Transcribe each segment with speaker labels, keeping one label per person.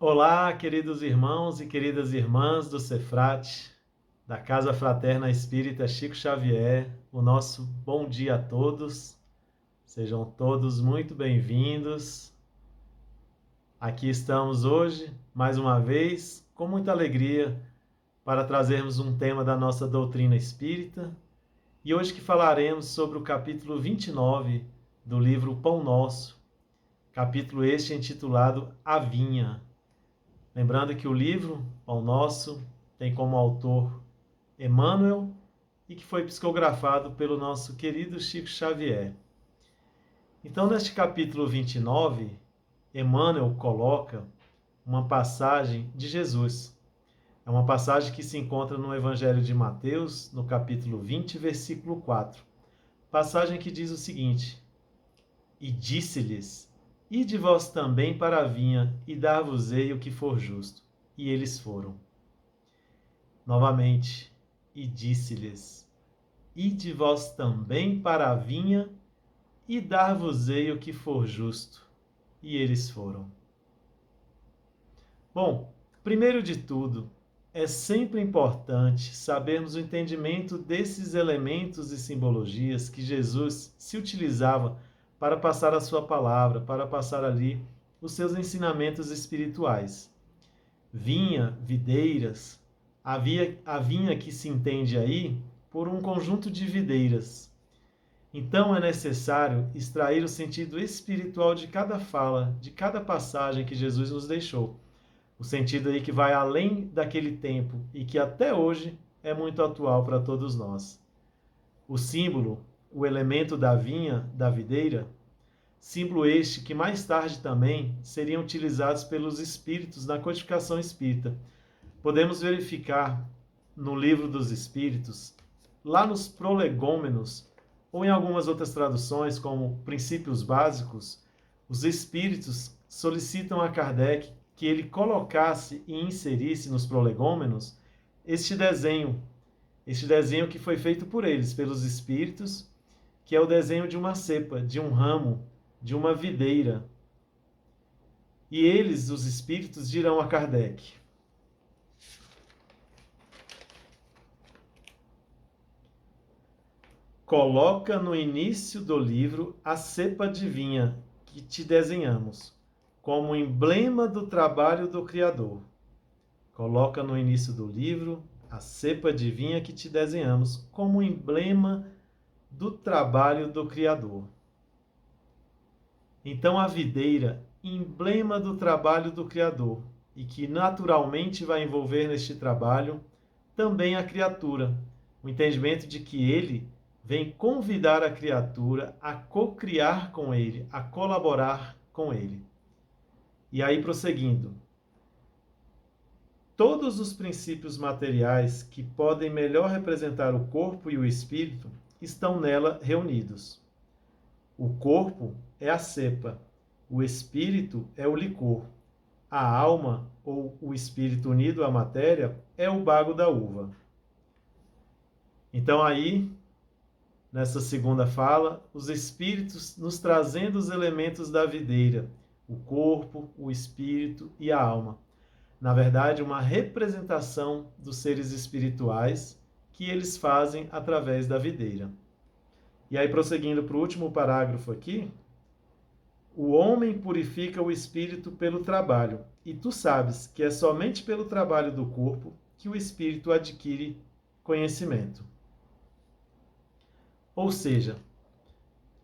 Speaker 1: Olá, queridos irmãos e queridas irmãs do Cefrate, da Casa Fraterna Espírita Chico Xavier, o nosso bom dia a todos. Sejam todos muito bem-vindos. Aqui estamos hoje, mais uma vez, com muita alegria, para trazermos um tema da nossa doutrina espírita. E hoje que falaremos sobre o capítulo 29 do livro Pão Nosso, capítulo este intitulado A Vinha. Lembrando que o livro Pão Nosso tem como autor Emmanuel e que foi psicografado pelo nosso querido Chico Xavier. Então, neste capítulo 29, Emmanuel coloca uma passagem de Jesus. É uma passagem que se encontra no Evangelho de Mateus, no capítulo 20, versículo 4. Passagem que diz o seguinte: E disse-lhes: Ide vós também para a vinha, e dar-vos-ei o que for justo. E eles foram. Novamente, e disse-lhes: Ide vós também para a vinha, e dar-vos-ei o que for justo. E eles foram. Bom, primeiro de tudo, é sempre importante sabermos o entendimento desses elementos e simbologias que Jesus se utilizava para passar a sua palavra, para passar ali os seus ensinamentos espirituais. Vinha, videiras, a vinha que se entende aí por um conjunto de videiras. Então é necessário extrair o sentido espiritual de cada fala, de cada passagem que Jesus nos deixou. O sentido aí que vai além daquele tempo e que até hoje é muito atual para todos nós. O símbolo, o elemento da vinha, da videira, símbolo este que mais tarde também seriam utilizados pelos espíritos na codificação espírita. Podemos verificar no Livro dos Espíritos, lá nos prolegômenos, ou em algumas outras traduções, como Princípios Básicos, os espíritos solicitam a Kardec que ele colocasse e inserisse nos prolegômenos este desenho que foi feito por eles, pelos espíritos, que é o desenho de uma cepa, de um ramo, de uma videira. E eles, os espíritos, dirão a Kardec: coloca no início do livro a cepa de vinha que te desenhamos, como emblema do trabalho do Criador. Coloca no início do livro a cepa de vinha que te desenhamos, como emblema do trabalho do Criador. Então a videira, emblema do trabalho do Criador, e que naturalmente vai envolver neste trabalho também a criatura, o entendimento de que ele vem convidar a criatura a co-criar com ele, a colaborar com ele. E aí, prosseguindo, todos os princípios materiais que podem melhor representar o corpo e o espírito estão nela reunidos. O corpo é a cepa, o espírito é o licor, a alma, ou o espírito unido à matéria, é o bago da uva. Então aí, nessa segunda fala, os espíritos nos trazendo os elementos da videira, o corpo, o espírito e a alma. Na verdade, uma representação dos seres espirituais que eles fazem através da videira. E aí, prosseguindo para o último parágrafo aqui, o homem purifica o espírito pelo trabalho, e tu sabes que é somente pelo trabalho do corpo que o espírito adquire conhecimento. Ou seja,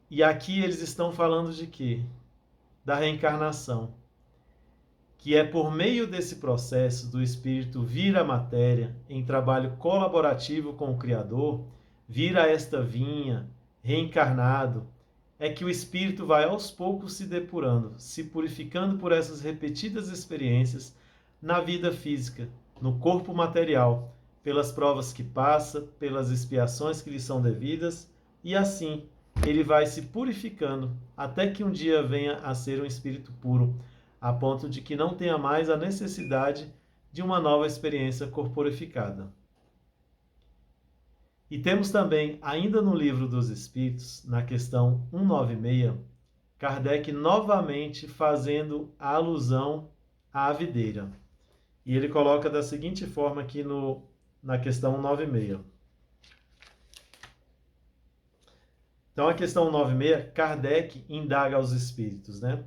Speaker 1: e aqui eles estão falando de quê? Da reencarnação, que é por meio desse processo do espírito vir à matéria em trabalho colaborativo com o Criador, vir a esta vinha, reencarnado, é que o espírito vai aos poucos se depurando, se purificando por essas repetidas experiências na vida física, no corpo material, pelas provas que passa, pelas expiações que lhe são devidas, e assim ele vai se purificando até que um dia venha a ser um espírito puro, a ponto de que não tenha mais a necessidade de uma nova experiência corporificada. E temos também, ainda no Livro dos Espíritos, na questão 196, Kardec novamente fazendo a alusão à videira. E ele coloca da seguinte forma aqui na questão 96. Então, a questão 96, Kardec indaga aos espíritos, né?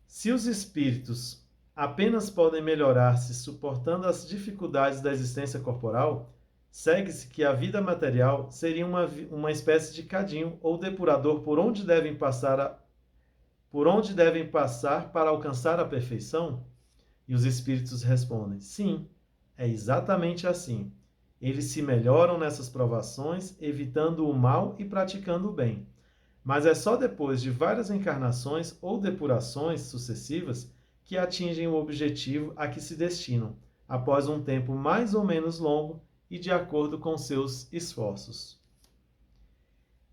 Speaker 1: Se os espíritos apenas podem melhorar-se suportando as dificuldades da existência corporal, segue-se que a vida material seria uma espécie de cadinho ou depurador por onde devem passar para alcançar a perfeição? E os espíritos respondem: sim, é exatamente assim. Eles se melhoram nessas provações, evitando o mal e praticando o bem. Mas é só depois de várias encarnações ou depurações sucessivas que atingem o objetivo a que se destinam, após um tempo mais ou menos longo e de acordo com seus esforços.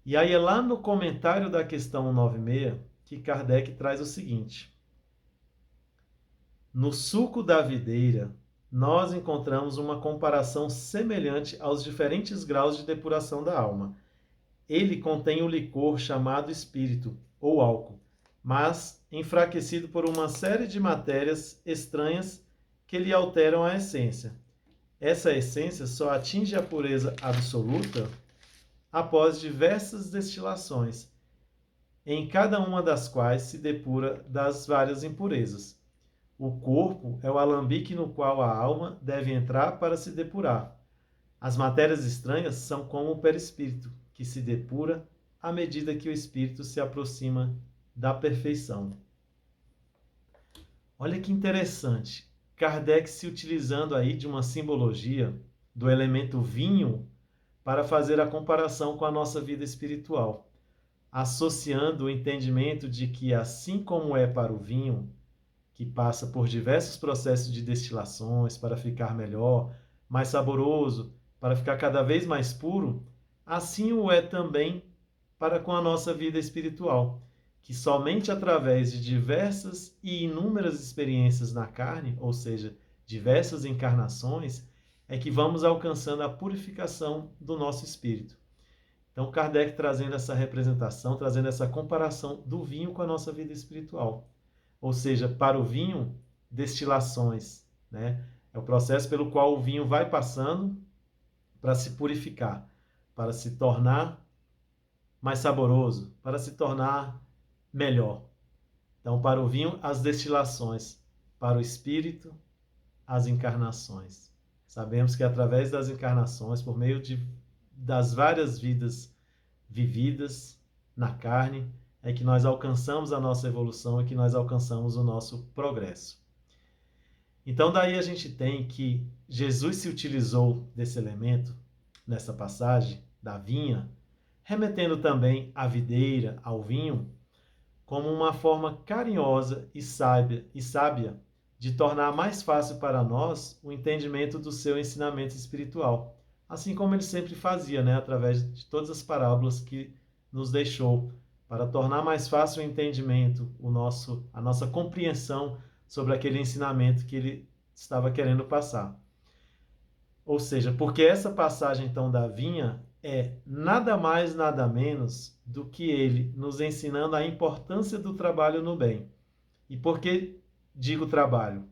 Speaker 1: E aí é lá no comentário da questão 96 que Kardec traz o seguinte: no suco da videira, nós encontramos uma comparação semelhante aos diferentes graus de depuração da alma. Ele contém o licor chamado espírito, ou álcool, mas enfraquecido por uma série de matérias estranhas que lhe alteram a essência. Essa essência só atinge a pureza absoluta após diversas destilações, em cada uma das quais se depura das várias impurezas. O corpo é o alambique no qual a alma deve entrar para se depurar. As matérias estranhas são como o perispírito, que se depura à medida que o espírito se aproxima da perfeição. Olha que interessante. Kardec se utilizando aí de uma simbologia do elemento vinho para fazer a comparação com a nossa vida espiritual, associando o entendimento de que, assim como é para o vinho, que passa por diversos processos de destilações para ficar melhor, mais saboroso, para ficar cada vez mais puro, assim o é também para com a nossa vida espiritual, que somente através de diversas e inúmeras experiências na carne, ou seja, diversas encarnações, é que vamos alcançando a purificação do nosso espírito. Então, Kardec trazendo essa representação, trazendo essa comparação do vinho com a nossa vida espiritual. Ou seja, para o vinho, destilações, né? É o processo pelo qual o vinho vai passando para se purificar, para se tornar mais saboroso, para se tornar melhor. Então, para o vinho, as destilações, para o espírito, as encarnações. Sabemos que através das encarnações, por meio das várias vidas vividas na carne, é que nós alcançamos a nossa evolução e que nós alcançamos o nosso progresso. Então, daí a gente tem que Jesus se utilizou desse elemento, nessa passagem, da vinha, remetendo também à videira, ao vinho, como uma forma carinhosa e sábia de tornar mais fácil para nós o entendimento do seu ensinamento espiritual, assim como ele sempre fazia, né, através de todas as parábolas que nos deixou, para tornar mais fácil o entendimento, a nossa compreensão sobre aquele ensinamento que ele estava querendo passar. Ou seja, porque essa passagem então da vinha é nada mais, nada menos do que ele nos ensinando a importância do trabalho no bem. E por que digo trabalho?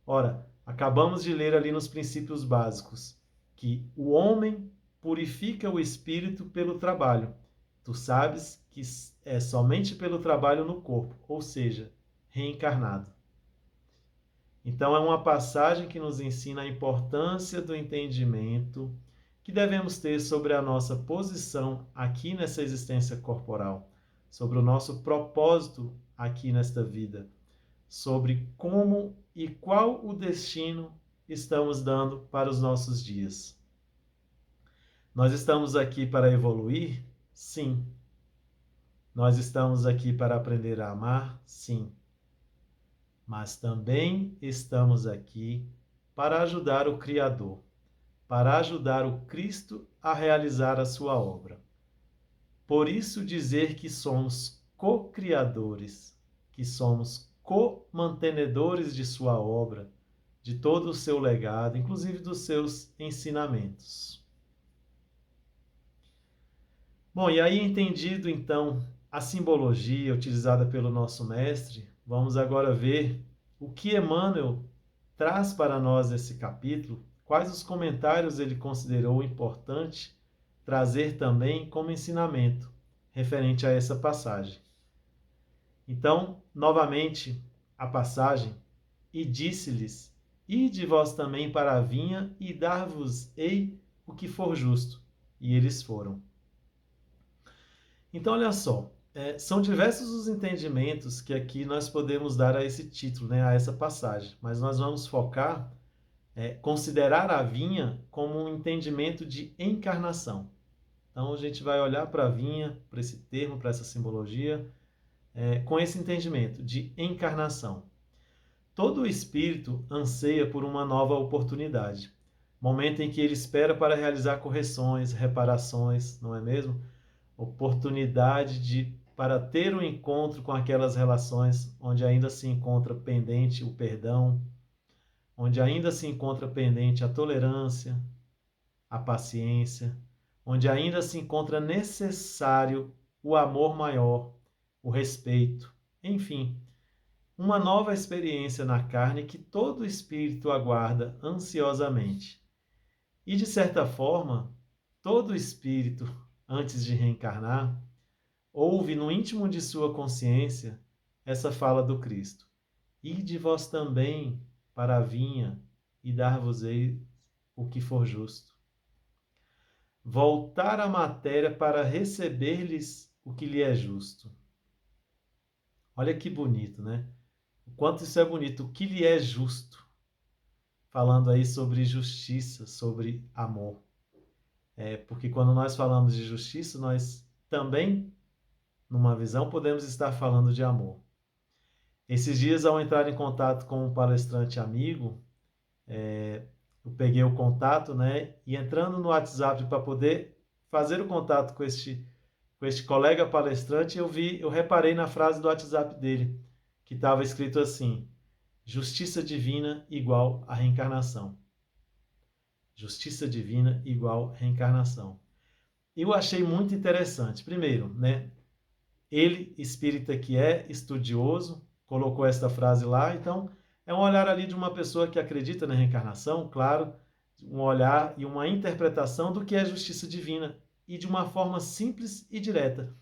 Speaker 1: Ora, acabamos de ler ali nos princípios básicos que o homem purifica o espírito pelo trabalho. Tu sabes que é somente pelo trabalho no corpo, ou seja, reencarnado. Então, é uma passagem que nos ensina a importância do entendimento que devemos ter sobre a nossa posição aqui nessa existência corporal, sobre o nosso propósito aqui nesta vida, sobre como e qual o destino estamos dando para os nossos dias. Nós estamos aqui para evoluir? Sim. Nós estamos aqui para aprender a amar? Sim. Mas também estamos aqui para ajudar o Criador, para ajudar o Cristo a realizar a sua obra. Por isso dizer que somos co-criadores, que somos co-mantenedores de sua obra, de todo o seu legado, inclusive dos seus ensinamentos. Bom, e aí entendido então a simbologia utilizada pelo nosso mestre, vamos agora ver o que Emmanuel traz para nós esse capítulo, quais os comentários ele considerou importante trazer também como ensinamento referente a essa passagem. Então, novamente, a passagem, e disse-lhes, ide vós também para a vinha e dar-vos-ei o que for justo. E eles foram. Então, olha só, são diversos os entendimentos que aqui nós podemos dar a esse título, né, a essa passagem, mas nós vamos focar, considerar a vinha como um entendimento de encarnação. Então, a gente vai olhar para a vinha, para esse termo, para essa simbologia, com esse entendimento de encarnação. Todo espírito anseia por uma nova oportunidade, momento em que ele espera para realizar correções, reparações, não é mesmo? Oportunidade para ter um encontro com aquelas relações onde ainda se encontra pendente o perdão, onde ainda se encontra pendente a tolerância, a paciência, onde ainda se encontra necessário o amor maior, o respeito, enfim, uma nova experiência na carne que todo espírito aguarda ansiosamente. E, de certa forma, todo espírito, antes de reencarnar, ouve no íntimo de sua consciência essa fala do Cristo. Ide vós também para a vinha e dar-vos-ei o que for justo. Voltar à matéria para receber-lhes o que lhe é justo. Olha que bonito, né? O quanto isso é bonito, o que lhe é justo. Falando aí sobre justiça, sobre amor. Porque quando nós falamos de justiça, nós também, numa visão, podemos estar falando de amor. Esses dias, ao entrar em contato com um palestrante amigo, eu peguei o contato, né? E entrando no WhatsApp para poder fazer o contato com este colega palestrante, eu reparei na frase do WhatsApp dele, que estava escrito assim: justiça divina igual a reencarnação. Justiça divina igual reencarnação. Eu achei muito interessante. Primeiro, né? Ele, espírita que é estudioso, colocou esta frase lá. Então, é um olhar ali de uma pessoa que acredita na reencarnação, claro, um olhar e uma interpretação do que é justiça divina e de uma forma simples e direta.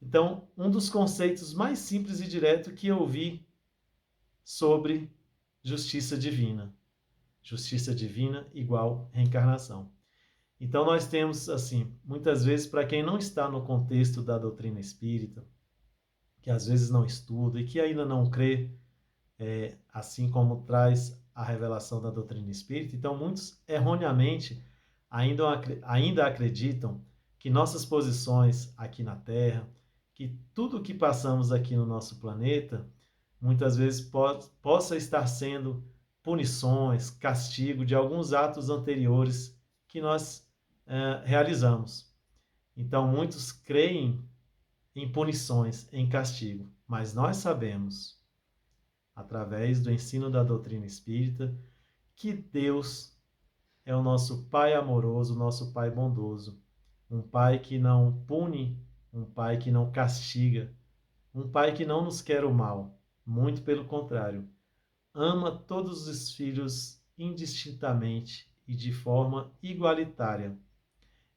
Speaker 1: Então, um dos conceitos mais simples e direto que eu vi sobre justiça divina. Justiça divina igual reencarnação. Então nós temos, assim, muitas vezes, para quem não está no contexto da doutrina espírita, que às vezes não estuda e que ainda não crê, assim como traz a revelação da doutrina espírita, então muitos erroneamente ainda acreditam que nossas posições aqui na Terra, que tudo o que passamos aqui no nosso planeta, muitas vezes possa estar sendo punições, castigo de alguns atos anteriores que nós realizamos. Então, muitos creem em punições, em castigo, mas nós sabemos, através do ensino da doutrina espírita, que Deus é o nosso Pai amoroso, nosso Pai bondoso, um Pai que não pune, um Pai que não castiga, um Pai que não nos quer o mal, muito pelo contrário, ama todos os filhos indistintamente e de forma igualitária.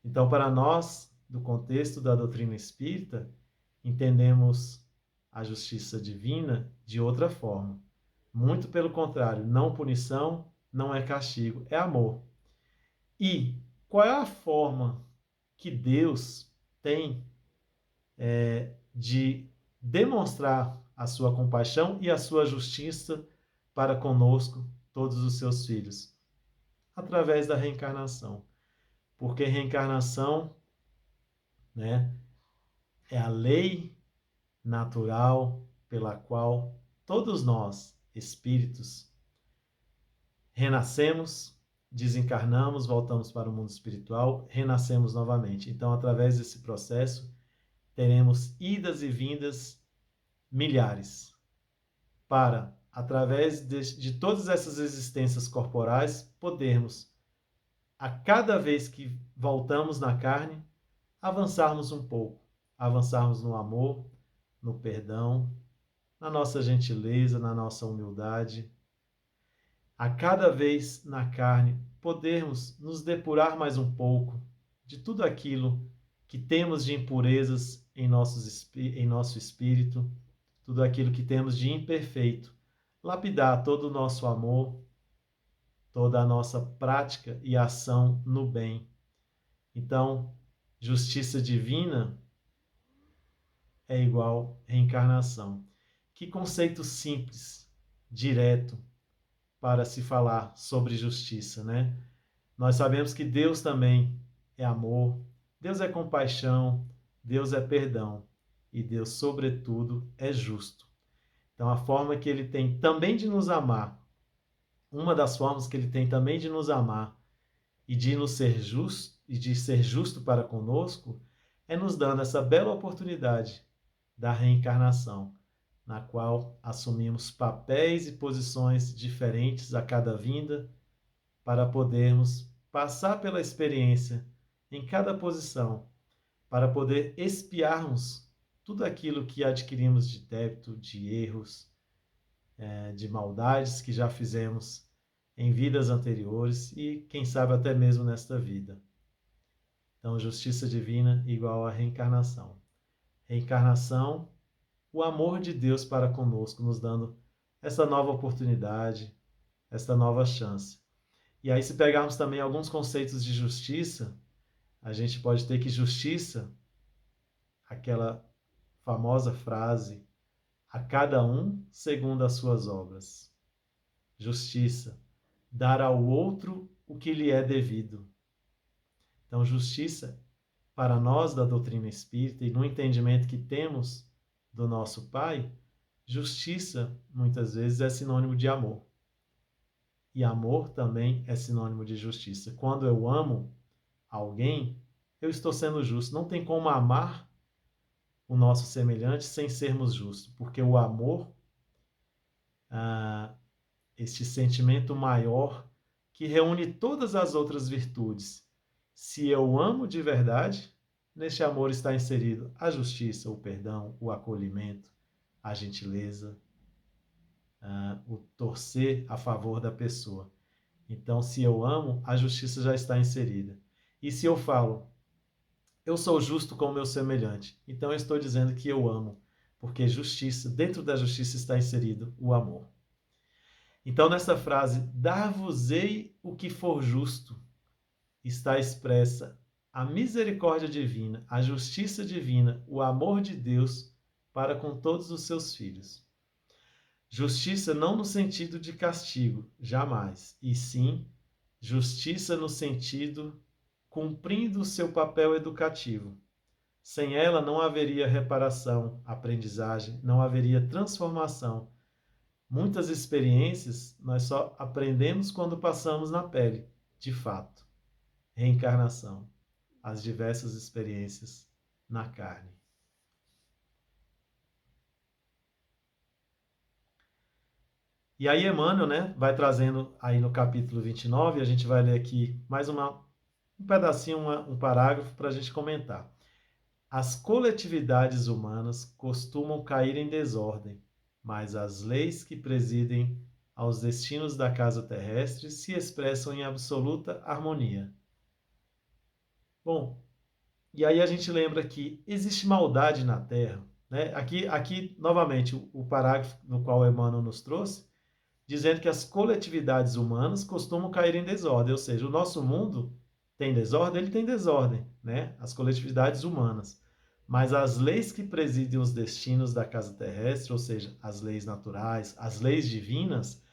Speaker 1: Então, para nós, do contexto da doutrina espírita, entendemos a justiça divina de outra forma. Muito pelo contrário, não punição, não é castigo, é amor. E qual é a forma que Deus tem de demonstrar a sua compaixão e a sua justiça para conosco, todos os seus filhos? Através da reencarnação. Porque reencarnação, né, é a lei natural pela qual todos nós, espíritos, renascemos, desencarnamos, voltamos para o mundo espiritual, renascemos novamente. Então, através desse processo, teremos idas e vindas milhares para, através de todas essas existências corporais, podermos, a cada vez que voltamos na carne, avançarmos um pouco, avançarmos no amor, no perdão, na nossa gentileza, na nossa humildade. A cada vez na carne, podermos nos depurar mais um pouco de tudo aquilo que temos de impurezas em nosso espírito, tudo aquilo que temos de imperfeito, lapidar todo o nosso amor, toda a nossa prática e ação no bem. Então, justiça divina é igual reencarnação. Que conceito simples, direto, para se falar sobre justiça, né? Nós sabemos que Deus também é amor, Deus é compaixão, Deus é perdão e Deus, sobretudo, é justo. Então, a forma que Ele tem também de nos amar, uma das formas que Ele tem também de nos amar e de nos ser justo e de ser justo para conosco, é nos dando essa bela oportunidade da reencarnação, na qual assumimos papéis e posições diferentes a cada vinda, para podermos passar pela experiência em cada posição, para poder expiarmos tudo aquilo que adquirimos de débito, de erros, de maldades que já fizemos em vidas anteriores e, quem sabe, até mesmo nesta vida. Então, justiça divina igual a reencarnação. Reencarnação, o amor de Deus para conosco, nos dando essa nova oportunidade, essa nova chance. E aí, se pegarmos também alguns conceitos de justiça, a gente pode ter que justiça, aquela famosa frase, a cada um segundo as suas obras. Justiça, dar ao outro o que lhe é devido. Então, justiça, para nós da doutrina espírita e no entendimento que temos do nosso Pai, justiça, muitas vezes, é sinônimo de amor. E amor também é sinônimo de justiça. Quando eu amo alguém, eu estou sendo justo. Não tem como amar o nosso semelhante sem sermos justos, porque o amor, este sentimento maior que reúne todas as outras virtudes. Se eu amo de verdade, neste amor está inserido a justiça, o perdão, o acolhimento, a gentileza, o torcer a favor da pessoa. Então, se eu amo, a justiça já está inserida. E se eu falo, eu sou justo com o meu semelhante, então eu estou dizendo que eu amo, porque justiça, dentro da justiça está inserido o amor. Então, nessa frase, dar-vos-ei o que for justo, está expressa a misericórdia divina, a justiça divina, o amor de Deus para com todos os seus filhos. Justiça não no sentido de castigo, jamais, e sim justiça no sentido cumprindo o seu papel educativo. Sem ela não haveria reparação, aprendizagem, não haveria transformação. Muitas experiências nós só aprendemos quando passamos na pele, de fato. Reencarnação, as diversas experiências na carne. E aí Emmanuel, né, vai trazendo aí no capítulo 29, a gente vai ler aqui mais um pedacinho, um parágrafo para a gente comentar. As coletividades humanas costumam cair em desordem, mas as leis que presidem aos destinos da casa terrestre se expressam em absoluta harmonia. Bom, e aí a gente lembra que existe maldade na Terra, né? Aqui novamente, o parágrafo no qual Emmanuel nos trouxe, dizendo que as coletividades humanas costumam cair em desordem, ou seja, o nosso mundo tem desordem, ele tem desordem, né? As coletividades humanas. Mas as leis que presidem os destinos da casa terrestre, ou seja, as leis naturais, as leis divinas,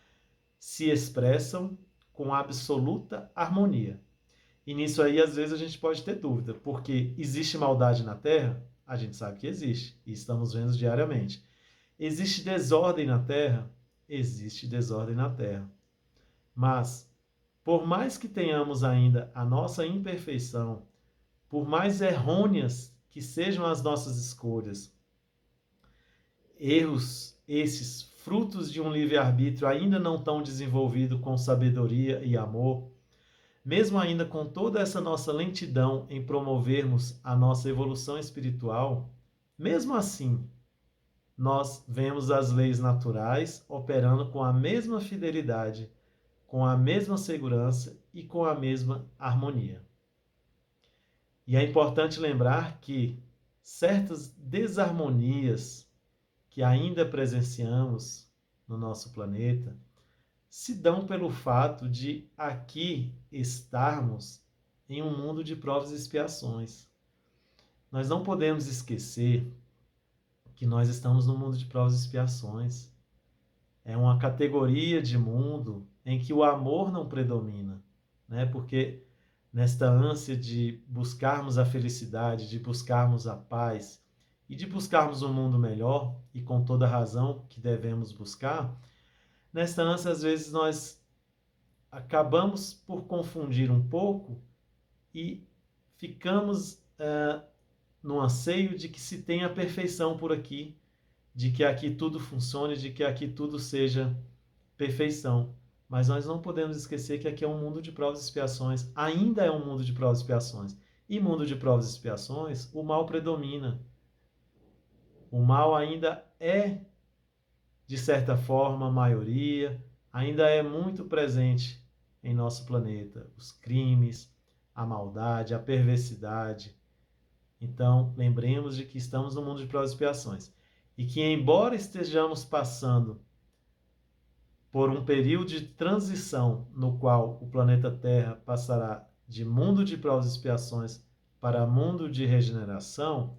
Speaker 1: se expressam com absoluta harmonia. E nisso aí, às vezes, a gente pode ter dúvida, porque existe maldade na Terra? A gente sabe que existe, e estamos vendo diariamente. Existe desordem na Terra? Existe desordem na Terra. Mas, por mais que tenhamos ainda a nossa imperfeição, por mais errôneas que sejam as nossas escolhas, erros esses, frutos de um livre-arbítrio ainda não tão desenvolvido com sabedoria e amor, mesmo ainda com toda essa nossa lentidão em promovermos a nossa evolução espiritual, mesmo assim, nós vemos as leis naturais operando com a mesma fidelidade, com a mesma segurança e com a mesma harmonia. E é importante lembrar que certas desarmonias que ainda presenciamos no nosso planeta se dão pelo fato de aqui estarmos em um mundo de provas e expiações. Nós não podemos esquecer que nós estamos no mundo de provas e expiações. É uma categoria de mundo em que o amor não predomina, né? Porque nesta ânsia de buscarmos a felicidade, de buscarmos a paz e de buscarmos um mundo melhor, e com toda razão que devemos buscar, nesta ânsia às vezes nós acabamos por confundir um pouco e ficamos no anseio de que se tenha perfeição por aqui, de que aqui tudo funcione, de que aqui tudo seja perfeição. Mas nós não podemos esquecer que aqui é um mundo de provas e expiações, ainda é um mundo de provas e expiações. E mundo de provas e expiações, o mal predomina. O mal ainda é, de certa forma, a maioria, ainda é muito presente em nosso planeta. Os crimes, a maldade, a perversidade. Então, lembremos de que estamos no mundo de provas e expiações. E que, embora estejamos passando por um período de transição no qual o planeta Terra passará de mundo de provas e expiações para mundo de regeneração,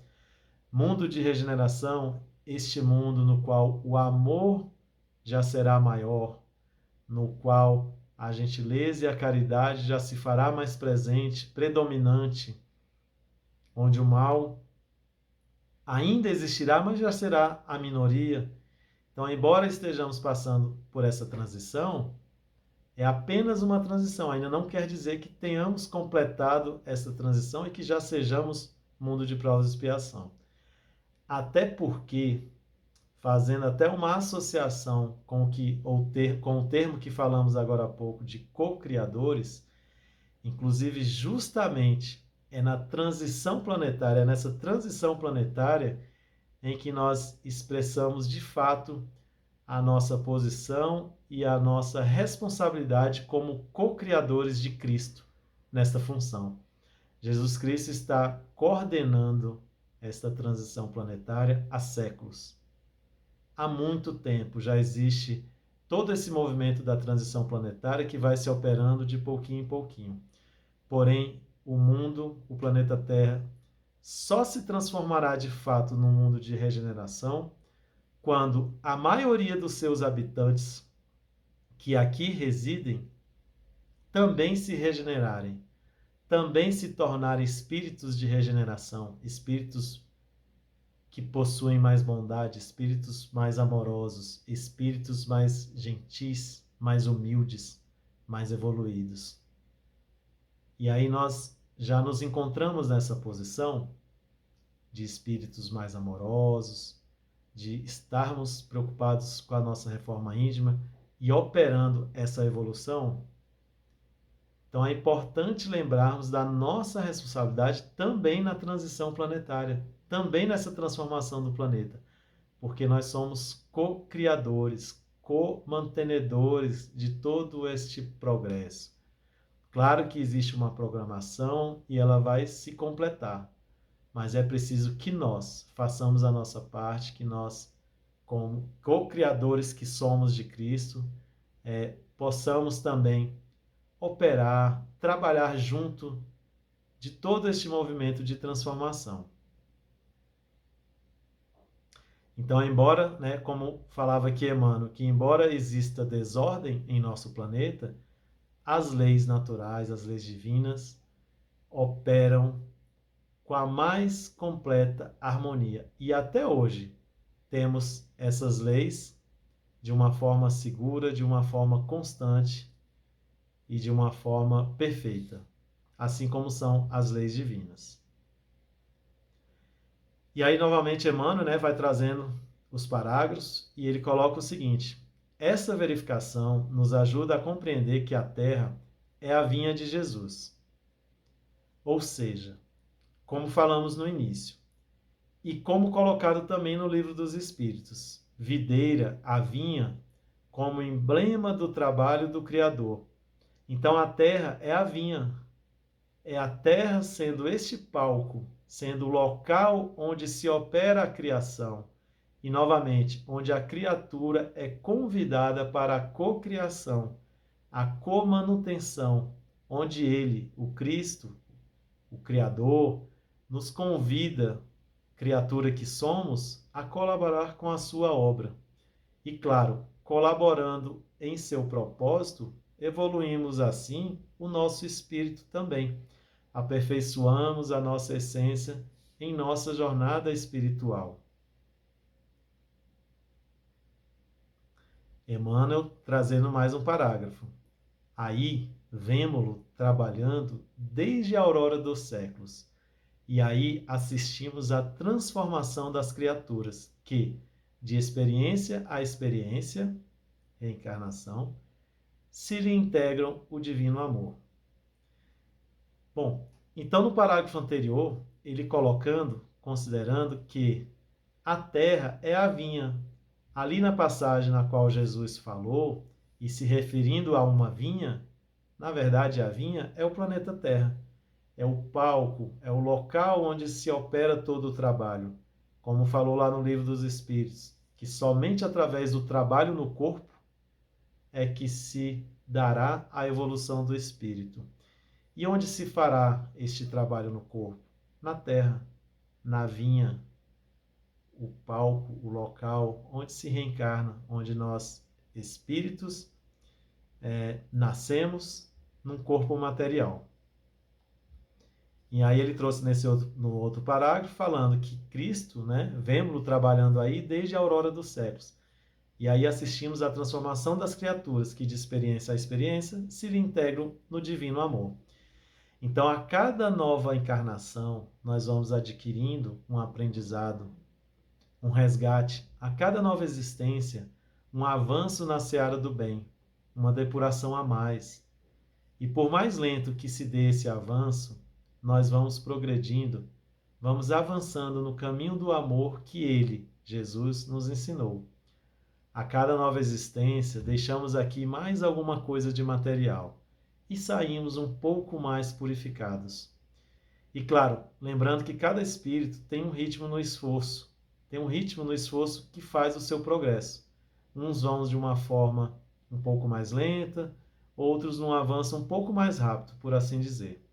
Speaker 1: este mundo no qual o amor já será maior, no qual a gentileza e a caridade já se fará mais presente, predominante, onde o mal ainda existirá, mas já será a minoria. Então, embora estejamos passando por essa transição, é apenas uma transição, ainda não quer dizer que tenhamos completado essa transição e que já sejamos mundo de provas e expiação. Até porque, fazendo até uma associação com o termo que falamos agora há pouco de co-criadores, inclusive justamente é na transição planetária, é nessa transição planetária em que nós expressamos de fato a nossa posição e a nossa responsabilidade como co-criadores de Cristo nesta função. Jesus Cristo está coordenando esta transição planetária há séculos. Há muito tempo já existe todo esse movimento da transição planetária que vai se operando de pouquinho em pouquinho. Porém, o mundo, o planeta Terra, só se transformará de fato num mundo de regeneração quando a maioria dos seus habitantes que aqui residem também se regenerarem, também se tornarem espíritos de regeneração, espíritos que possuem mais bondade, espíritos mais amorosos, espíritos mais gentis, mais humildes, mais evoluídos. E aí nós já nos encontramos nessa posição de espíritos mais amorosos, de estarmos preocupados com a nossa reforma íntima e operando essa evolução. Então é importante lembrarmos da nossa responsabilidade também na transição planetária, também nessa transformação do planeta, porque nós somos co-criadores, co-mantenedores de todo este progresso. Claro que existe uma programação e ela vai se completar, mas é preciso que nós façamos a nossa parte, que nós, como co-criadores que somos de Cristo, possamos também operar, trabalhar junto de todo este movimento de transformação. Então, embora, como falava aqui Emmanuel, que embora exista desordem em nosso planeta, as leis naturais, as leis divinas, operam com a mais completa harmonia. E até hoje temos essas leis de uma forma segura, de uma forma constante e de uma forma perfeita, assim como são as leis divinas. E aí, novamente, Emmanuel, vai trazendo os parágrafos e ele coloca o seguinte: essa verificação nos ajuda a compreender que a Terra é a vinha de Jesus. Ou seja, como falamos no início, e como colocado também no Livro dos Espíritos. Videira, a vinha, como emblema do trabalho do Criador. Então a terra é a vinha, é a terra sendo este palco, sendo o local onde se opera a criação. E, novamente, onde a criatura é convidada para a cocriação, a comanutenção, onde ele, o Cristo, o Criador, nos convida, criatura que somos, a colaborar com a sua obra. E, claro, colaborando em seu propósito, evoluímos assim o nosso espírito também. Aperfeiçoamos a nossa essência em nossa jornada espiritual. Emmanuel trazendo mais um parágrafo. Aí, vemo-lo trabalhando desde a aurora dos séculos. E aí assistimos à transformação das criaturas que, de experiência a experiência, reencarnação, se lhe integram o divino amor. Bom, então no parágrafo anterior, ele colocando, considerando que a terra é a vinha. Ali na passagem na qual Jesus falou, e se referindo a uma vinha, na verdade a vinha é o planeta Terra. É o palco, é o local onde se opera todo o trabalho. Como falou lá no Livro dos Espíritos, que somente através do trabalho no corpo é que se dará a evolução do espírito. E onde se fará este trabalho no corpo? Na terra, na vinha, o palco, o local onde se reencarna, onde nós, espíritos, nascemos num corpo material. E aí ele trouxe no outro parágrafo, falando que Cristo, vemos-lo trabalhando aí desde a aurora dos séculos. E aí assistimos à transformação das criaturas, que de experiência a experiência se lhe integram no divino amor. Então, a cada nova encarnação, nós vamos adquirindo um aprendizado, um resgate. A cada nova existência, um avanço na seara do bem, uma depuração a mais. E por mais lento que se dê esse avanço, nós vamos progredindo, vamos avançando no caminho do amor que ele, Jesus, nos ensinou. A cada nova existência, deixamos aqui mais alguma coisa de material e saímos um pouco mais purificados. E claro, lembrando que cada espírito tem um ritmo no esforço, que faz o seu progresso. Uns vão de uma forma um pouco mais lenta, outros num avanço um pouco mais rápido, por assim dizer.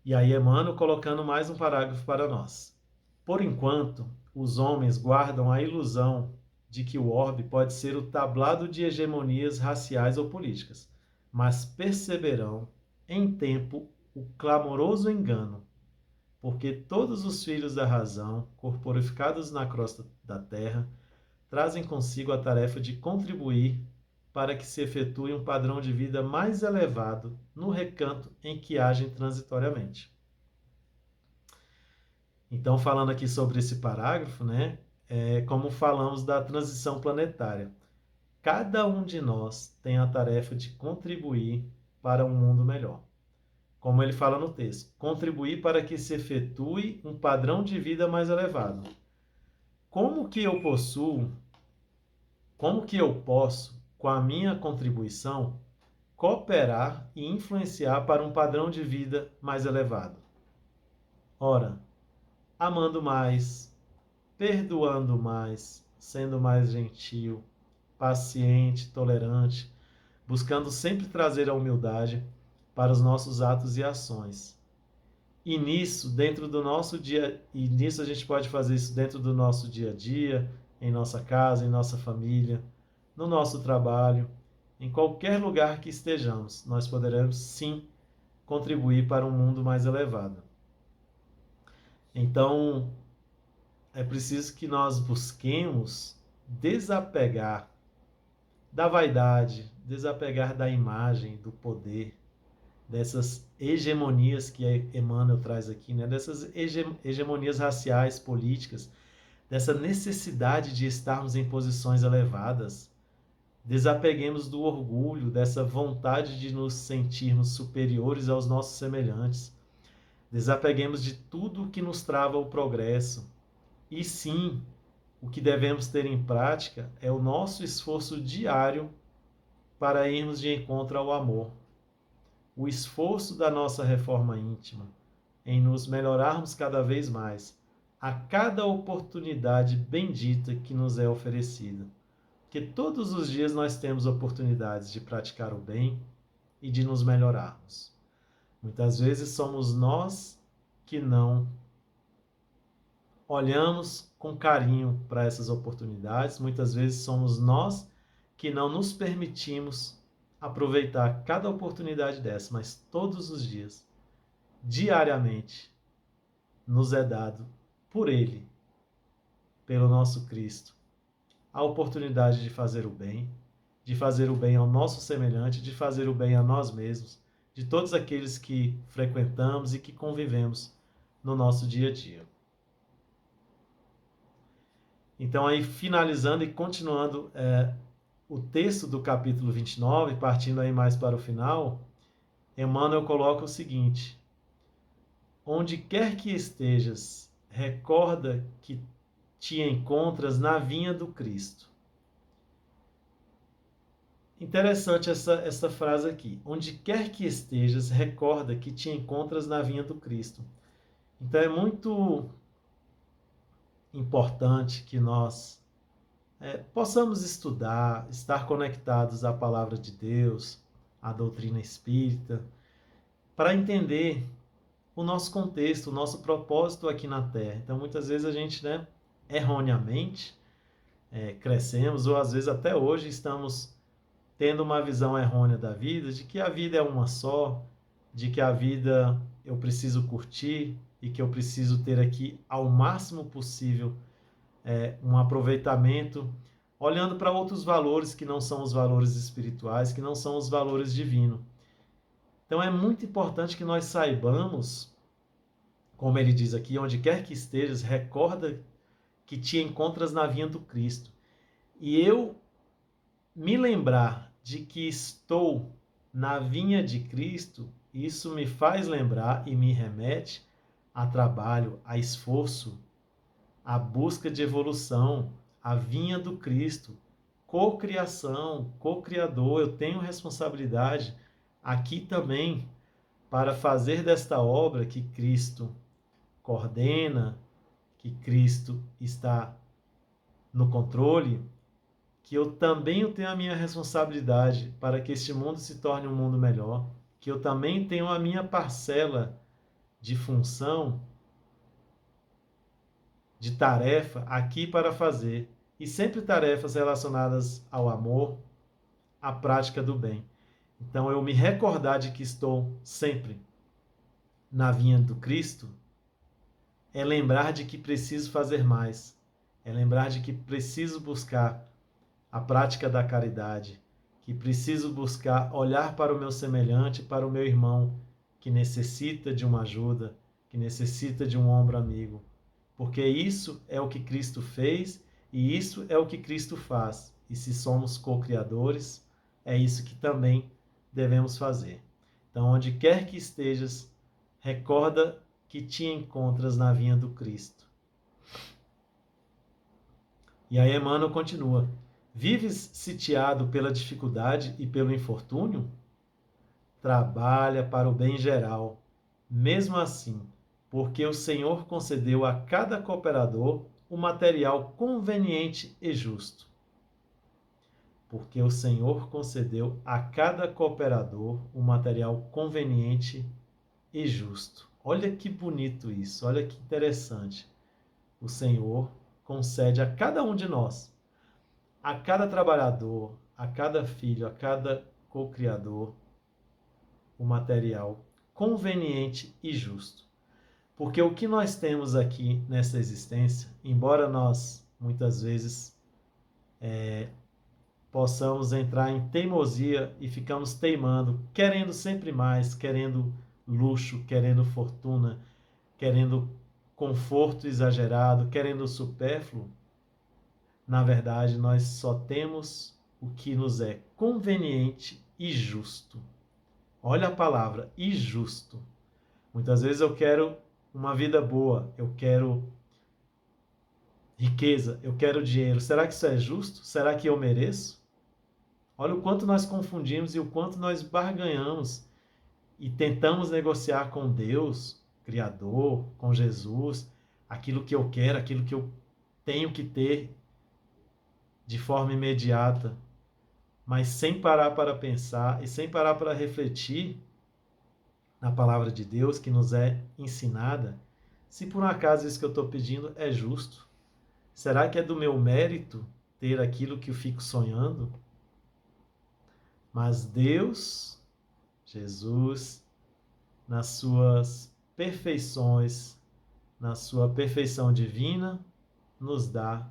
Speaker 1: E aí Emmanuel colocando mais um parágrafo para nós. Por enquanto, os homens guardam a ilusão de que o orbe pode ser o tablado de hegemonias raciais ou políticas, mas perceberão em tempo o clamoroso engano, porque todos os filhos da razão, corporificados na crosta da terra, trazem consigo a tarefa de contribuir para que se efetue um padrão de vida mais elevado no recanto em que agem transitoriamente. Então, falando aqui sobre esse parágrafo, como falamos da transição planetária. Cada um de nós tem a tarefa de contribuir para um mundo melhor. Como ele fala no texto, contribuir para que se efetue um padrão de vida mais elevado. Como que eu posso, com a minha contribuição, cooperar e influenciar para um padrão de vida mais elevado? Ora, amando mais, perdoando mais, sendo mais gentil, paciente, tolerante, buscando sempre trazer a humildade para os nossos atos e ações. E nisso a gente pode fazer isso dentro do nosso dia a dia, em nossa casa, em nossa família, no nosso trabalho, em qualquer lugar que estejamos, nós poderemos sim contribuir para um mundo mais elevado. Então, é preciso que nós busquemos desapegar da vaidade, desapegar da imagem, do poder, dessas hegemonias que Emmanuel traz aqui, dessas hegemonias raciais, políticas, dessa necessidade de estarmos em posições elevadas. Desapeguemos do orgulho, dessa vontade de nos sentirmos superiores aos nossos semelhantes. Desapeguemos de tudo que nos trava o progresso. E sim, o que devemos ter em prática é o nosso esforço diário para irmos de encontro ao amor. O esforço da nossa reforma íntima, em nos melhorarmos cada vez mais, a cada oportunidade bendita que nos é oferecida. Porque todos os dias nós temos oportunidades de praticar o bem e de nos melhorarmos. Muitas vezes somos nós que não olhamos com carinho para essas oportunidades, muitas vezes somos nós que não nos permitimos aproveitar cada oportunidade dessa, mas todos os dias, diariamente, nos é dado por Ele, pelo nosso Cristo, a oportunidade de fazer o bem ao nosso semelhante, de fazer o bem a nós mesmos, de todos aqueles que frequentamos e que convivemos no nosso dia a dia. Então, aí, finalizando e continuando o texto do capítulo 29, partindo aí mais para o final, Emmanuel coloca o seguinte: onde quer que estejas, recorda que te encontras na vinha do Cristo. Interessante essa frase aqui. Onde quer que estejas, recorda que te encontras na vinha do Cristo. Então é muito importante que nós possamos estudar, estar conectados à palavra de Deus, à doutrina espírita, para entender o nosso contexto, o nosso propósito aqui na Terra. Então, muitas vezes a gente, erroneamente, crescemos, ou às vezes até hoje estamos tendo uma visão errônea da vida, de que a vida é uma só, de que a vida eu preciso curtir e que eu preciso ter aqui ao máximo possível um aproveitamento, olhando para outros valores que não são os valores espirituais, que não são os valores divinos. Então é muito importante que nós saibamos, como ele diz aqui, onde quer que estejas, recorda que te encontras na vinha do Cristo. E eu me lembrar de que estou na vinha de Cristo, isso me faz lembrar e me remete a trabalho, a esforço, a busca de evolução, a vinha do Cristo, cocriação, co-criador. Eu tenho responsabilidade aqui também para fazer desta obra que Cristo coordena, que Cristo está no controle, que eu também tenho a minha responsabilidade para que este mundo se torne um mundo melhor, que eu também tenho a minha parcela de função, de tarefa aqui para fazer, e sempre tarefas relacionadas ao amor, à prática do bem. Então, eu me recordar de que estou sempre na vinha do Cristo, é lembrar de que preciso fazer mais, é lembrar de que preciso buscar a prática da caridade, que preciso buscar olhar para o meu semelhante, para o meu irmão, que necessita de uma ajuda, que necessita de um ombro amigo. Porque isso é o que Cristo fez e isso é o que Cristo faz. E se somos co-criadores, é isso que também devemos fazer. Então, onde quer que estejas, recorda que te encontras na vinha do Cristo. E aí Emmanuel continua: vives sitiado pela dificuldade e pelo infortúnio? Trabalha para o bem geral, mesmo assim, porque o Senhor concedeu a cada cooperador o material conveniente e justo. Porque o Senhor concedeu a cada cooperador o material conveniente e justo. Olha que bonito isso, olha que interessante. O Senhor concede a cada um de nós, a cada trabalhador, a cada filho, a cada co-criador, o material conveniente e justo. Porque o que nós temos aqui nessa existência, embora nós muitas vezes possamos entrar em teimosia e ficamos teimando, querendo sempre mais, querendo luxo, querendo fortuna, querendo conforto exagerado, querendo supérfluo, na verdade nós só temos o que nos é conveniente e justo. Olha a palavra, e justo. Muitas vezes eu quero uma vida boa, eu quero riqueza, eu quero dinheiro. Será que isso é justo? Será que eu mereço? Olha o quanto nós confundimos e o quanto nós barganhamos e tentamos negociar com Deus, Criador, com Jesus, aquilo que eu quero, aquilo que eu tenho que ter de forma imediata, mas sem parar para pensar e sem parar para refletir na palavra de Deus que nos é ensinada, se por um acaso isso que eu estou pedindo é justo. Será que é do meu mérito ter aquilo que eu fico sonhando? Mas Deus, Jesus, nas suas perfeições, na sua perfeição divina, nos dá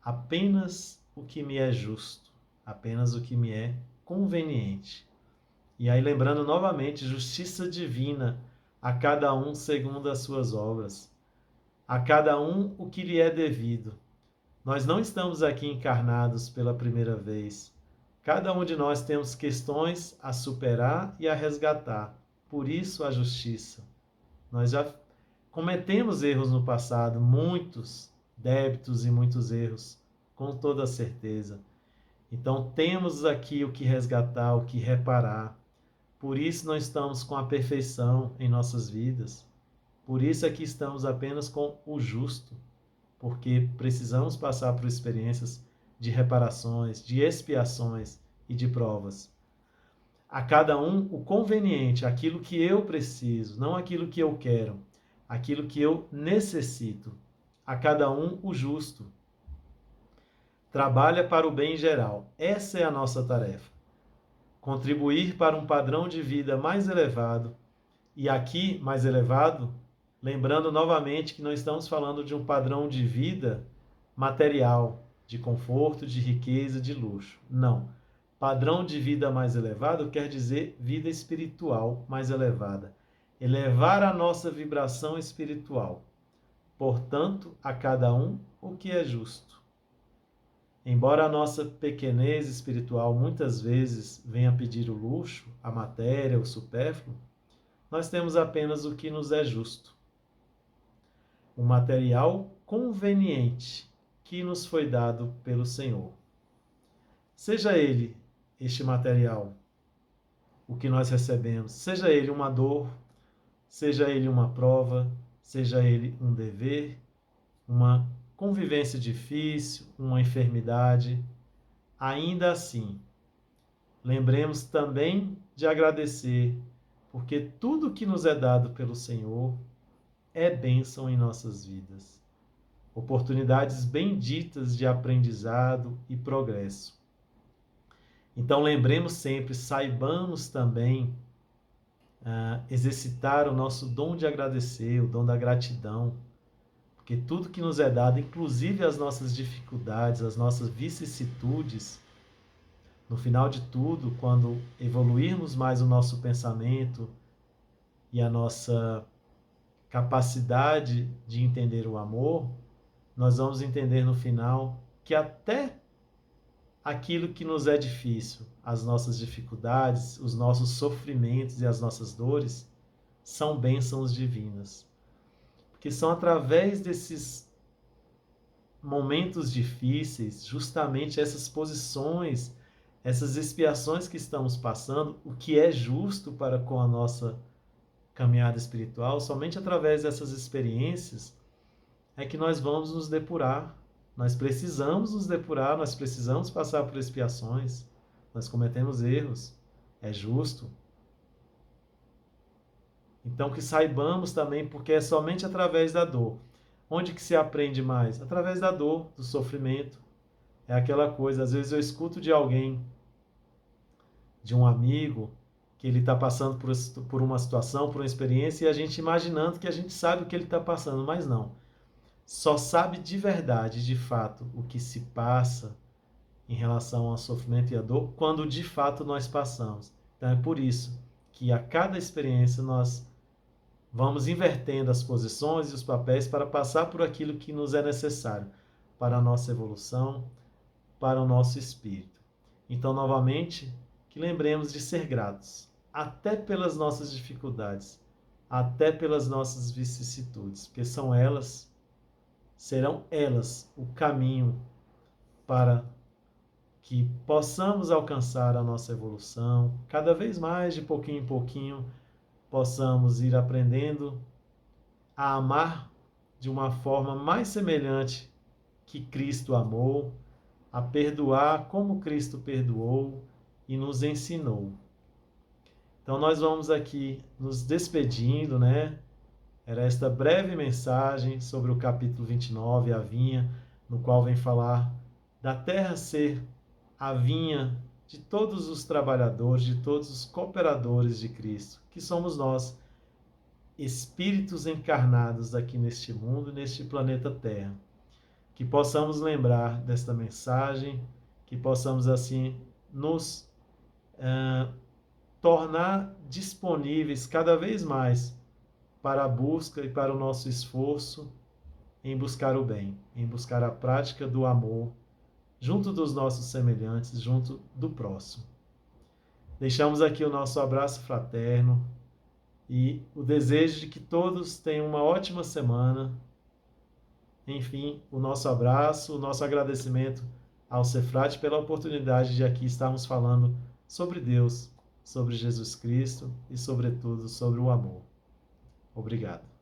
Speaker 1: apenas o que me é justo, apenas o que me é conveniente. E aí, lembrando novamente, justiça divina a cada um segundo as suas obras, a cada um o que lhe é devido. Nós não estamos aqui encarnados pela primeira vez. Cada um de nós temos questões a superar e a resgatar. Por isso a justiça. Nós já cometemos erros no passado, muitos débitos e muitos erros, com toda certeza. Então temos aqui o que resgatar, o que reparar. Por isso não estamos com a perfeição em nossas vidas. Por isso é que estamos apenas com o justo, porque precisamos passar por experiências de reparações, de expiações e de provas. A cada um o conveniente, aquilo que eu preciso, não aquilo que eu quero, aquilo que eu necessito. A cada um o justo. Trabalha para o bem geral. Essa é a nossa tarefa. Contribuir para um padrão de vida mais elevado. E aqui, mais elevado, lembrando novamente que não estamos falando de um padrão de vida material, de conforto, de riqueza, de luxo. Não. Padrão de vida mais elevado quer dizer vida espiritual mais elevada. Elevar a nossa vibração espiritual. Portanto, a cada um o que é justo. Embora a nossa pequenez espiritual muitas vezes venha pedir o luxo, a matéria, o supérfluo, nós temos apenas o que nos é justo. O material conveniente que nos foi dado pelo Senhor. Seja ele, este material, o que nós recebemos, seja ele uma dor, seja ele uma prova, seja ele um dever, uma convivência difícil, uma enfermidade, ainda assim, lembremos também de agradecer, porque tudo que nos é dado pelo Senhor é bênção em nossas vidas. Oportunidades benditas de aprendizado e progresso. Então lembremos sempre, saibamos também exercitar o nosso dom de agradecer, o dom da gratidão, porque tudo que nos é dado, inclusive as nossas dificuldades, as nossas vicissitudes, no final de tudo, quando evoluirmos mais o nosso pensamento e a nossa capacidade de entender o amor, nós vamos entender no final que até aquilo que nos é difícil, as nossas dificuldades, os nossos sofrimentos e as nossas dores, são bênçãos divinas. Porque são através desses momentos difíceis, justamente essas posições, essas expiações que estamos passando, o que é justo para com a nossa caminhada espiritual, somente através dessas experiências é que nós vamos nos depurar. Nós precisamos nos depurar, nós precisamos passar por expiações, nós cometemos erros, é justo. Então que saibamos também, porque é somente através da dor. Onde que se aprende mais? Através da dor, do sofrimento. É aquela coisa, às vezes eu escuto de alguém, de um amigo, que ele está passando por uma situação, por uma experiência, e a gente imaginando que a gente sabe o que ele está passando, mas não. Só sabe de verdade, de fato, o que se passa em relação ao sofrimento e à dor, quando de fato nós passamos. Então é por isso que a cada experiência nós vamos invertendo as posições e os papéis para passar por aquilo que nos é necessário para a nossa evolução, para o nosso espírito. Então, novamente, que lembremos de ser gratos, até pelas nossas dificuldades, até pelas nossas vicissitudes, porque serão elas o caminho para que possamos alcançar a nossa evolução, cada vez mais, de pouquinho em pouquinho, possamos ir aprendendo a amar de uma forma mais semelhante que Cristo amou, a perdoar como Cristo perdoou e nos ensinou. Então nós vamos aqui nos despedindo, né? Era esta breve mensagem sobre o capítulo 29, a vinha, no qual vem falar da terra ser a vinha de todos os trabalhadores, de todos os cooperadores de Cristo, que somos nós, espíritos encarnados aqui neste mundo, neste planeta Terra. Que possamos lembrar desta mensagem, que possamos assim nos tornar disponíveis cada vez mais para a busca e para o nosso esforço em buscar o bem, em buscar a prática do amor junto dos nossos semelhantes, junto do próximo. Deixamos aqui o nosso abraço fraterno e o desejo de que todos tenham uma ótima semana. Enfim, o nosso abraço, o nosso agradecimento ao Cefrate pela oportunidade de aqui estarmos falando sobre Deus, sobre Jesus Cristo e, sobretudo, sobre o amor. Obrigado.